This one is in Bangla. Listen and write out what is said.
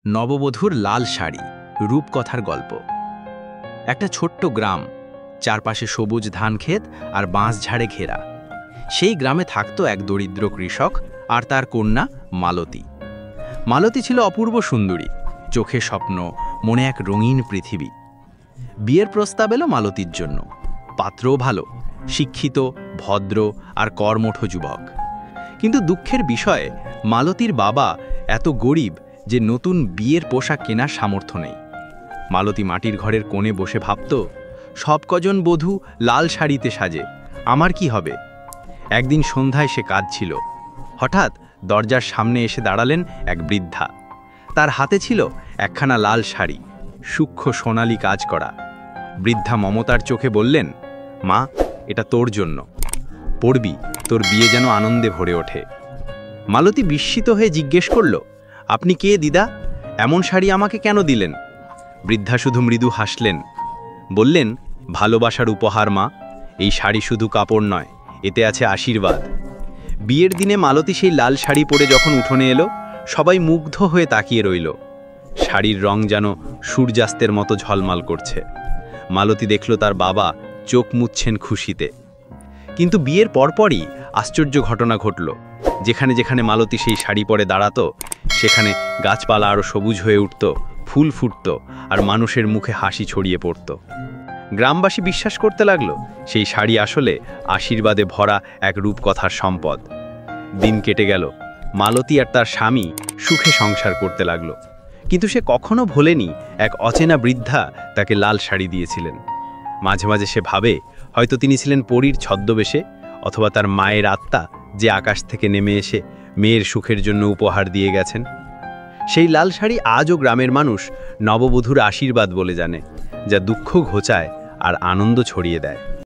নববধূর লাল শাড়ি রূপকথার গল্প। একটা ছোট্ট গ্রাম, চারপাশে সবুজ ধানক্ষেত আর বাঁশঝাড়ে ঘেরা। সেই গ্রামে থাকতো এক দরিদ্র কৃষক আর তার কন্যা মালতী। মালতী ছিল অপূর্ব সুন্দরী, চোখে স্বপ্ন, মনে এক রঙিন পৃথিবী। বিয়ের প্রস্তাব এলো মালতীর জন্য। পাত্রও ভালো, শিক্ষিত, ভদ্র আর কর্মঠ যুবক। কিন্তু দুঃখের বিষয়ে মালতীর বাবা এত গরিব যে নতুন বিয়ের পোশাক কেনার সামর্থ্য নেই। মালতী মাটির ঘরের কোণে বসে ভাবত, সব কজন বধূ লাল শাড়িতে সাজে, আমার কি হবে? একদিন সন্ধ্যায় সে কাঁদছিল। হঠাৎ দরজার সামনে এসে দাঁড়ালেন এক বৃদ্ধা। তার হাতে ছিল একখানা লাল শাড়ি, সূক্ষ্ম সোনালি কাজ করা। বৃদ্ধা মমতার চোখে বললেন, মা, এটা তোর জন্য, পরবি, তোর বিয়ে যেন আনন্দে ভরে ওঠে। মালতী বিস্মিত হয়ে জিজ্ঞেস করল, আপনি কে দিদা? এমন শাড়ি আমাকে কেন দিলেন? বৃদ্ধা শুধু মৃদু হাসলেন, বললেন, ভালোবাসার উপহার মা, এই শাড়ি শুধু কাপড় নয়, এতে আছে আশীর্বাদ। বিয়ের দিনে মালতী সেই লাল শাড়ি পরে যখন উঠোনে এলো, সবাই মুগ্ধ হয়ে তাকিয়ে রইল। শাড়ির রং যেন সূর্যাস্তের মতো ঝলমল করছে। মালতী দেখল তার বাবা চোখ মুছছেন খুশিতে। কিন্তু বিয়ের পরপরই আশ্চর্য ঘটনা ঘটল। যেখানে যেখানে মালতী সেই শাড়ি পরে দাঁড়াতো, সেখানে গাছপালা আরও সবুজ হয়ে উঠত, ফুল ফুটত আর মানুষের মুখে হাসি ছড়িয়ে পড়ত। গ্রামবাসী বিশ্বাস করতে লাগলো সেই শাড়ি আসলে আশীর্বাদে ভরা এক রূপকথার সম্পদ। দিন কেটে গেল, মালতী আর তার স্বামী সুখে সংসার করতে লাগলো। কিন্তু সে কখনো ভোলেনি এক অচেনা বৃদ্ধা তাকে লাল শাড়ি দিয়েছিলেন। মাঝে মাঝে সে ভাবে, হয়তো তিনি ছিলেন পরীর ছদ্মবেশে, অথবা তার মায়ের আত্মা যে আকাশ থেকে নেমে এসে মেয়ের সুখের জন্য উপহার দিয়ে গেছেন। সেই লাল শাড়ি আজও গ্রামের মানুষ নববধূর আশীর্বাদ বলে জানে, যা দুঃখ ঘোচায় আর আনন্দ ছড়িয়ে দেয়।